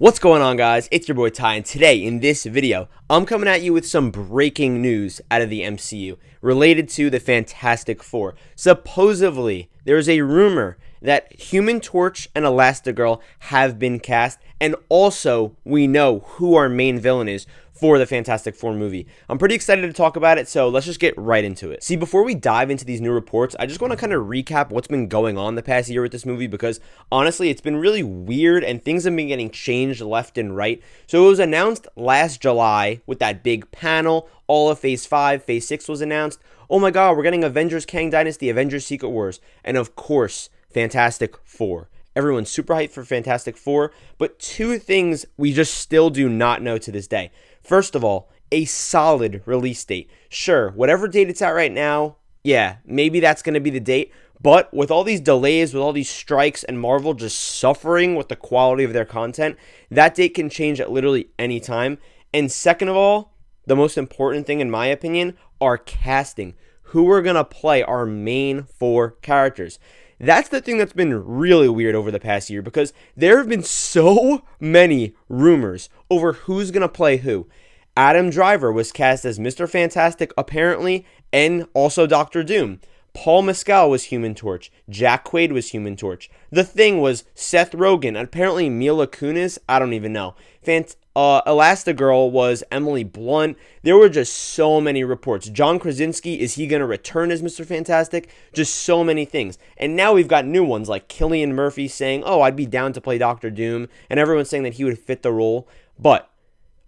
What's going on, guys? It's your boy Ty, and today in this video, I'm coming at you with some breaking news out of the MCU related to the Fantastic Four. Supposedly, there's a rumor that Human Torch and Elastigirl have been cast, and also we know who our main villain is for the Fantastic Four movie. I'm pretty excited to talk about it, so let's just get right into it. See, before we dive into these new reports, I just want to kind of recap what's been going on the past year with this movie, because honestly, it's been really weird and things have been getting changed left and right. So it was announced last July with that big panel. All of Phase 5, Phase 6 was announced. Oh my god, we're getting Avengers Kang Dynasty, Avengers Secret Wars, and of course, Fantastic Four. Everyone's super hyped for Fantastic Four, but two things we just still do not know to this day. First of all, a solid release date. Sure, whatever date it's at right now, yeah, maybe that's going to be the date. But with all these delays, with all these strikes, and Marvel just suffering with the quality of their content, that date can change at literally any time. And second of all, the most important thing in my opinion, are casting. Who are going to play our main four characters? That's the thing that's been really weird over the past year, because there have been so many rumors over who's going to play who. Adam Driver was cast as Mr. Fantastic, apparently, and also Doctor Doom. Paul Mescal was Human Torch. Jack Quaid was Human Torch. The Thing was Seth Rogen. Apparently Mila Kunis, I don't even know. Elastigirl was Emily Blunt. There were just so many reports. John Krasinski, is he going to return as Mr. Fantastic? Just so many things. And now we've got new ones like Cillian Murphy saying, oh, I'd be down to play Doctor Doom. And everyone's saying that he would fit the role. But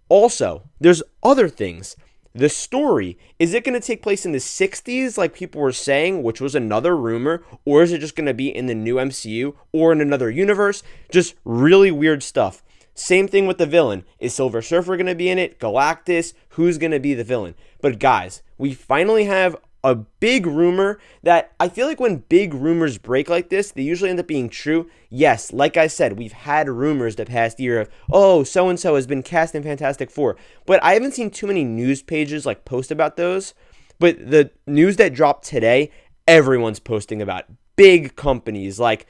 also, there's other things. The story, is it going to take place in the 60s like people were saying, which was another rumor, or is it just going to be in the new MCU or in another universe? Just really weird stuff. Same thing with the villain. Is Silver Surfer going to be in it? Galactus? Who's going to be the villain? But guys, we finally have a big rumor that I feel like when big rumors break like this, they usually end up being true. Yes, like I said, we've had rumors the past year of, oh, so-and-so has been cast in Fantastic Four. But I haven't seen too many news pages like post about those. But the news that dropped today, everyone's posting about. Big companies like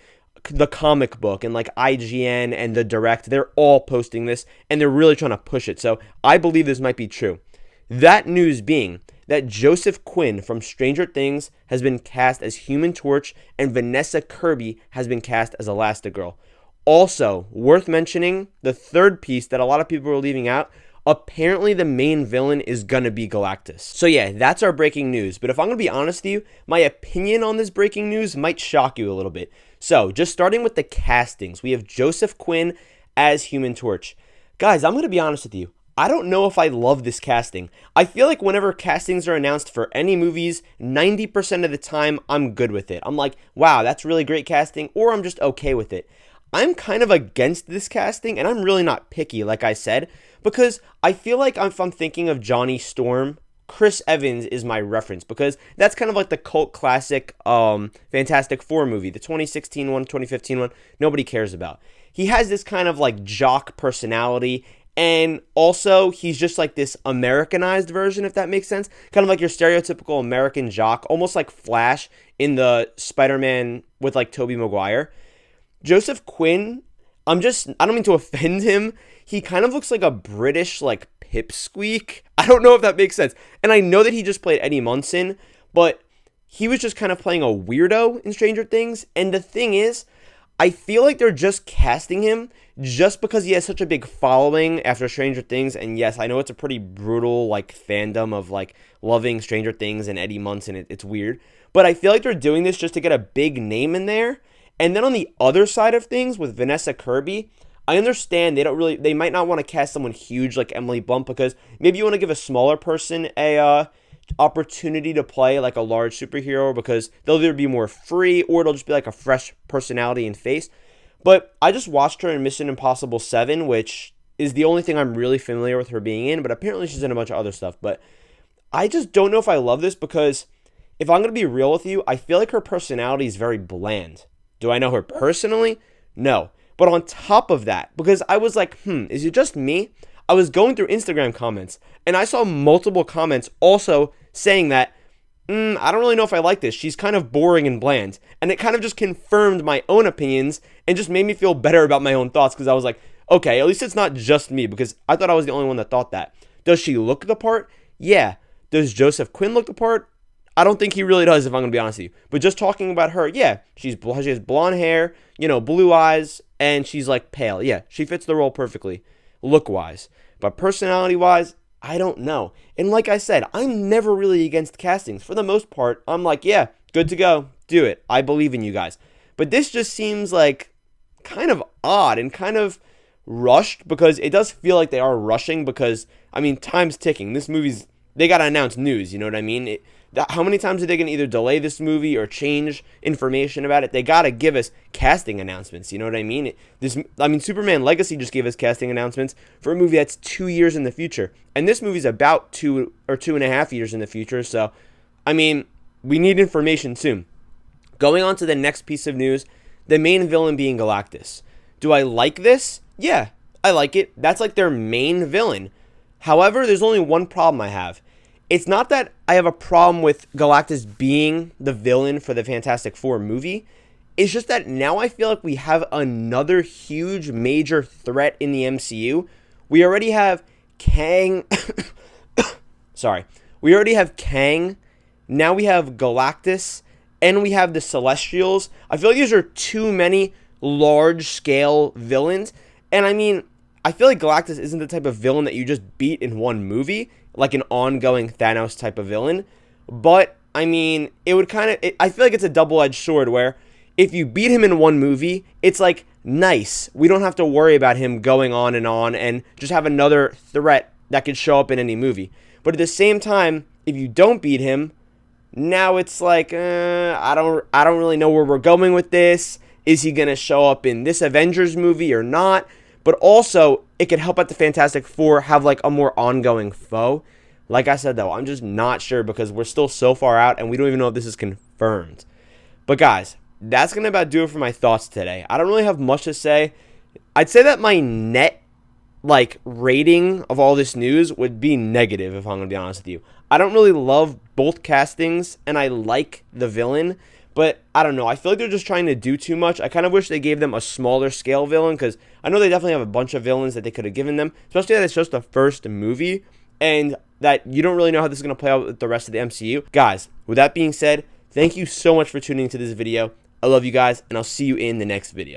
the Comic Book and like IGN and The Direct, they're all posting this and they're really trying to push it. So I believe this might be true. That news being that Joseph Quinn from Stranger Things has been cast as Human Torch and Vanessa Kirby has been cast as Elastigirl. Also, worth mentioning, the third piece that a lot of people are leaving out, apparently the main villain is going to be Galactus. So yeah, that's our breaking news. But if I'm going to be honest with you, my opinion on this breaking news might shock you a little bit. So just starting with the castings, we have Joseph Quinn as Human Torch. Guys, I'm going to be honest with you. I don't know if I love this casting. I feel like whenever castings are announced for any movies, 90% of the time, I'm good with it. I'm like, wow, that's really great casting, or I'm just okay with it. I'm kind of against this casting, and I'm really not picky, like I said, because I feel like if I'm thinking of Johnny Storm, Chris Evans is my reference, because that's kind of like the cult classic Fantastic Four movie, the 2016 one, 2015 one, nobody cares about. He has this kind of like jock personality, and also, he's just like this Americanized version, if that makes sense. Kind of like your stereotypical American jock, almost like Flash in the Spider-Man with like Tobey Maguire. Joseph Quinn, I don't mean to offend him. He kind of looks like a British like pipsqueak. I don't know if that makes sense. And I know that he just played Eddie Munson, but he was just kind of playing a weirdo in Stranger Things. And the thing is, I feel like they're just casting him just because he has such a big following after Stranger Things. And yes, I know it's a pretty brutal like fandom of like loving Stranger Things and Eddie Munson. It's weird. But I feel like they're doing this just to get a big name in there. And then on the other side of things with Vanessa Kirby, I understand they might not want to cast someone huge like Emily Blunt, because maybe you want to give a smaller person a opportunity to play like a large superhero, because they'll either be more free or it'll just be like a fresh personality and face. But I just watched her in Mission Impossible 7, which is the only thing I'm really familiar with her being in, but apparently she's in a bunch of other stuff. But I just don't know if I love this, because if I'm going to be real with you, I feel like her personality is very bland. Do I know her personally? No. But on top of that, because I was like, is it just me? I was going through Instagram comments, and I saw multiple comments also saying that, I don't really know if I like this. She's kind of boring and bland. And it kind of just confirmed my own opinions and just made me feel better about my own thoughts, because I was like, okay, at least it's not just me, because I thought I was the only one that thought that. Does she look the part? Yeah. Does Joseph Quinn look the part? I don't think he really does, if I'm going to be honest with you. But just talking about her, yeah, she has blonde hair, blue eyes, and she's like pale. Yeah, she fits the role perfectly, look-wise. But personality-wise, I don't know. And like I said, I'm never really against castings. For the most part, I'm like, yeah, good to go. Do it. I believe in you guys. But this just seems like kind of odd and kind of rushed, because it does feel like they are rushing, because, I mean, time's ticking. This movie's, they got to announce news, you know what I mean? How many times are they going to either delay this movie or change information about it? They got to give us casting announcements, you know what I mean? Superman Legacy just gave us casting announcements for a movie that's 2 years in the future. And this movie's about 2 or 2.5 years in the future, so, I mean, we need information soon. Going on to the next piece of news, the main villain being Galactus. Do I like this? Yeah, I like it. That's like their main villain. However, there's only one problem I have. It's not that I have a problem with Galactus being the villain for the Fantastic Four movie. It's just that now I feel like we have another huge major threat in the MCU. We already have Kang. Sorry. We already have Kang. Now we have Galactus. And we have the Celestials. I feel like these are too many large-scale villains. And I mean, I feel like Galactus isn't the type of villain that you just beat in one movie, like an ongoing Thanos type of villain. But, I mean, it would kind of, I feel like it's a double-edged sword where if you beat him in one movie, it's like, nice. We don't have to worry about him going on and just have another threat that could show up in any movie. But at the same time, if you don't beat him, now it's like, I don't really know where we're going with this. Is he going to show up in this Avengers movie or not? But also, it could help out the Fantastic Four have like a more ongoing foe. Like I said, though, I'm just not sure, because we're still so far out and we don't even know if this is confirmed. But guys, that's going to about do it for my thoughts today. I don't really have much to say. I'd say that my net rating of all this news would be negative, if I'm going to be honest with you. I don't really love both castings, and I like the villain, but I don't know. I feel like they're just trying to do too much. I kind of wish they gave them a smaller scale villain, because I know they definitely have a bunch of villains that they could have given them, especially that it's just the first movie, and that you don't really know how this is going to play out with the rest of the MCU. Guys, with that being said, thank you so much for tuning into this video. I love you guys, and I'll see you in the next video.